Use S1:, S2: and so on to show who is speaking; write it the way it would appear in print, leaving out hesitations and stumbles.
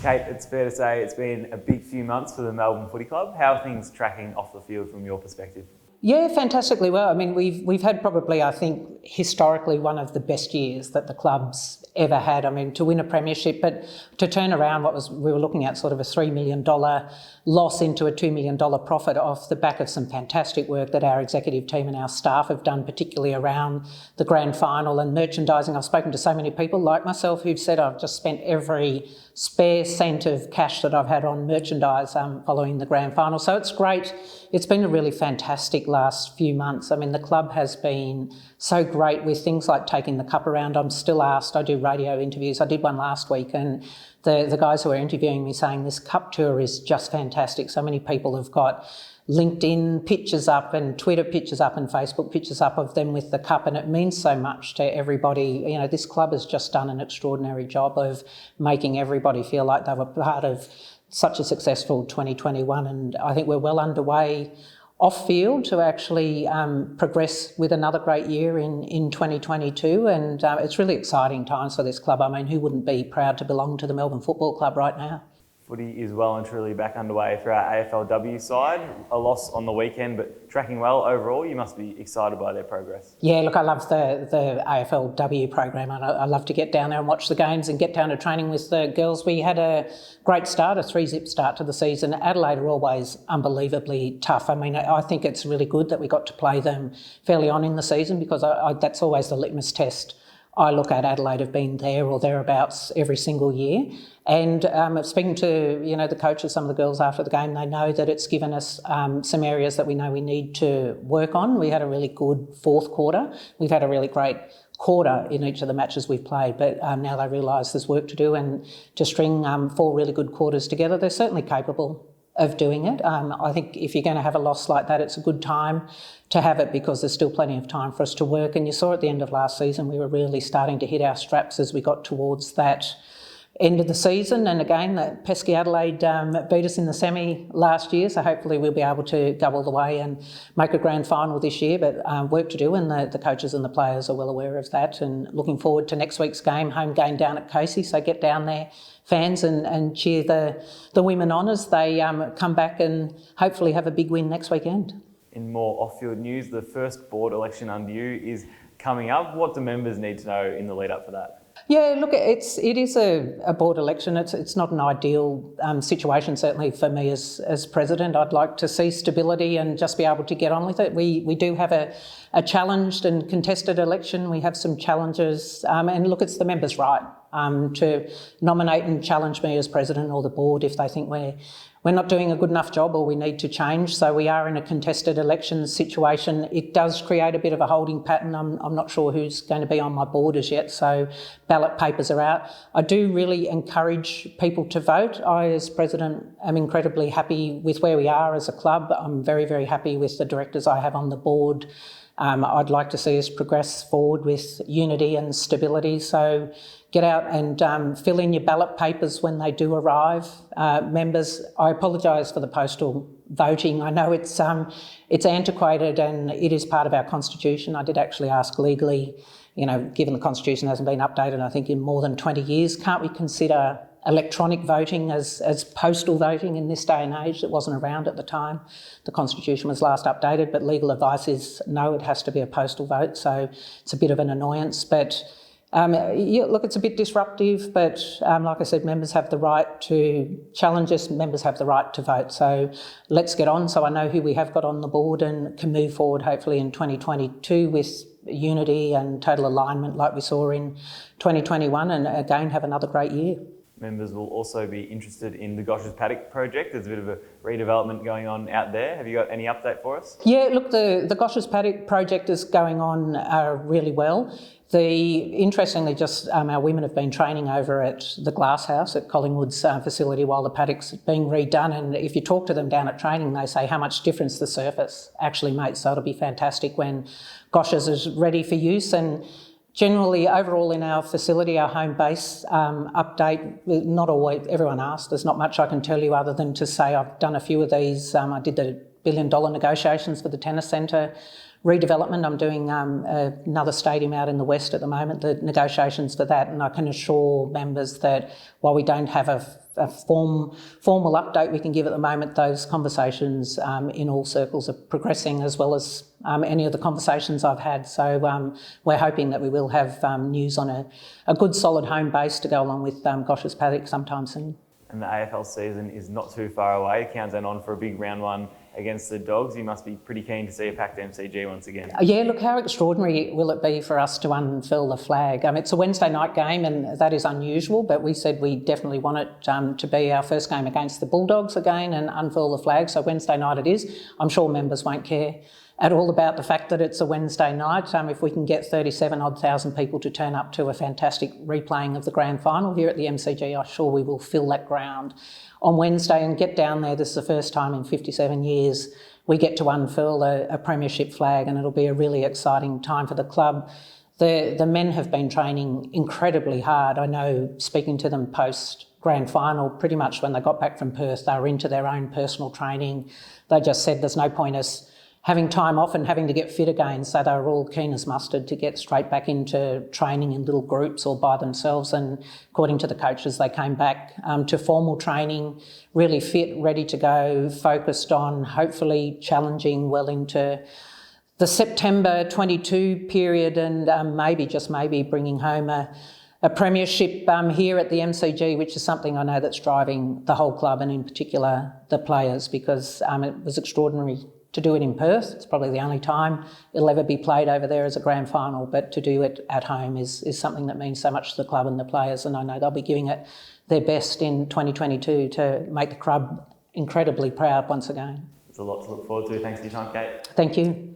S1: Kate, it's fair to say it's been a big few months for the Melbourne Footy Club. How are things tracking off the field from your perspective?
S2: Yeah, fantastically well. I mean, we've had probably, I think, historically one of the best years that the club's ever had. I mean, to win a premiership, but to turn around we were looking at sort of a $3 million loss into a $2 million profit off the back of some fantastic work that our executive team and our staff have done, particularly around the grand final and merchandising. I've spoken to so many people like myself who've said I've just spent every spare cent of cash that I've had on merchandise following the grand final. So it's great. It's been a really fantastic last few months. I mean, the club has been so great with things like taking the cup around. I'm still asked, I do radio interviews. I did one last week, and the guys who are interviewing me saying this cup tour is just fantastic. So many people have got LinkedIn pictures up and Twitter pictures up and Facebook pictures up of them with the cup, and it means so much to everybody. You know, this club has just done an extraordinary job of making everybody feel like they were part of such a successful 2021, and I think we're well underway off field to actually progress with another great year in 2022, and it's really exciting times for this club. I mean, who wouldn't be proud to belong to the Melbourne Football Club right now?
S1: Footy is well and truly back underway for our AFLW side. A loss on the weekend, but tracking well overall. You must be excited by their progress.
S2: Yeah, look, I love the AFLW program, and I love to get down there and watch the games and get down to training with the girls. We had a great start, a 3-zip start to the season. Adelaide are always unbelievably tough. I mean, I think it's really good that we got to play them fairly on in the season, because that's always the litmus test. I look at Adelaide have been there or thereabouts every single year. And speaking to, the coaches, some of the girls after the game, they know that it's given us some areas that we know we need to work on. We had a really good fourth quarter. We've had a really great quarter in each of the matches we've played, but now they realise there's work to do, and to string 4 really good quarters together, they're certainly capable of doing it. I think if you're going to have a loss like that, it's a good time to have it, because there's still plenty of time for us to work. And you saw at the end of last season, we were really starting to hit our straps as we got towards that end of the season. And again, that pesky Adelaide beat us in the semi last year, so hopefully we'll be able to go all the way and make a grand final this year. But work to do, and the coaches and the players are well aware of that, and looking forward to next week's game, home game down at Casey. So get down there, fans, and cheer the women on as they come back and hopefully have a big win next weekend.
S1: In more off-field news, the first board election under you is coming up. What do members need to know in the lead up for that?
S2: Yeah, look, it is a board election. It's not an ideal situation, certainly for me as president. I'd like to see stability and just be able to get on with it. We do have a challenged and contested election. We have some challenges, and look, it's the members' right to nominate and challenge me as president or the board if they think we're not doing a good enough job or we need to change. So we are in a contested election situation. It does create a bit of a holding pattern. I'm not sure who's going to be on my board as yet, so ballot papers are out. I do really encourage people to vote. I, as president, am incredibly happy with where we are as a club. I'm very, very happy with the directors I have on the board. I'd like to see us progress forward with unity and stability. So get out and fill in your ballot papers when they do arrive. Members, I apologise for the postal voting. I know it's antiquated and it is part of our constitution. I did actually ask legally, given the constitution hasn't been updated, I think, in more than 20 years, can't we consider electronic voting as postal voting in this day and age? It wasn't around at the time the constitution was last updated, but legal advice is no, it has to be a postal vote. So it's a bit of an annoyance, but look, it's a bit disruptive, but like I said, members have the right to challenge us, members have the right to vote. So let's get on, so I know who we have got on the board and can move forward hopefully in 2022 with unity and total alignment like we saw in 2021, and again have another great year.
S1: Members will also be interested in the Gaichos Paddock project. There's a bit of a redevelopment going on out there. Have you got any update for us? Yeah, look, the Gaichos Paddock project is going on really well. Interestingly, just our women have been training over at the Glass House at Collingwood's facility while the paddock's being redone, and if you talk to them down at training, they say how much difference the surface actually makes. So it'll be fantastic when Gaichos is ready for use. And generally, overall in our facility, our home base update, not always, everyone asked, there's not much I can tell you other than to say I've done a few of these. I did the $1 billion negotiations for the tennis centre
S2: redevelopment. I'm doing another stadium out in the west at the moment, the negotiations for that, and I can assure members that while we don't have a formal update we can give at the moment, those conversations in all circles are progressing, as well as any of the conversations I've had. So we're hoping that we will have news on a good solid home base to go along with Gaichos Paddock sometime soon.
S1: And the AFL season is not too far away. Countdown on for a big round one against the Dogs. You must be pretty keen to see a packed MCG once again.
S2: Yeah, look, how extraordinary will it be for us to unfurl the flag? It's a Wednesday night game and that is unusual, but we said we definitely want it to be our first game against the Bulldogs again and unfurl the flag. So Wednesday night it is. I'm sure members won't care at all about the fact that it's a Wednesday night. If we can get 37,000 people to turn up to a fantastic replaying of the grand final here at the MCG, I'm sure we will fill that ground on Wednesday and get down there. This is the first time in 57 years we get to unfurl a premiership flag, and it'll be a really exciting time for the club. The men have been training incredibly hard. I know, speaking to them post grand final, pretty much when they got back from Perth, they were into their own personal training. They just said there's no point us having time off and having to get fit again, so they were all keen as mustard to get straight back into training in little groups or by themselves. And according to the coaches, they came back to formal training, really fit, ready to go, focused on hopefully challenging well into the September 22 period, and maybe, just maybe, bringing home a premiership here at the MCG, which is something I know that's driving the whole club and in particular the players, because it was extraordinary to do it in Perth. It's probably the only time it'll ever be played over there as a grand final, but to do it at home is something that means so much to the club and the players, and I know they'll be giving it their best in 2022 to make the club incredibly proud once again.
S1: There's a lot to look forward to. Thanks for your time, Kate.
S2: Thank you.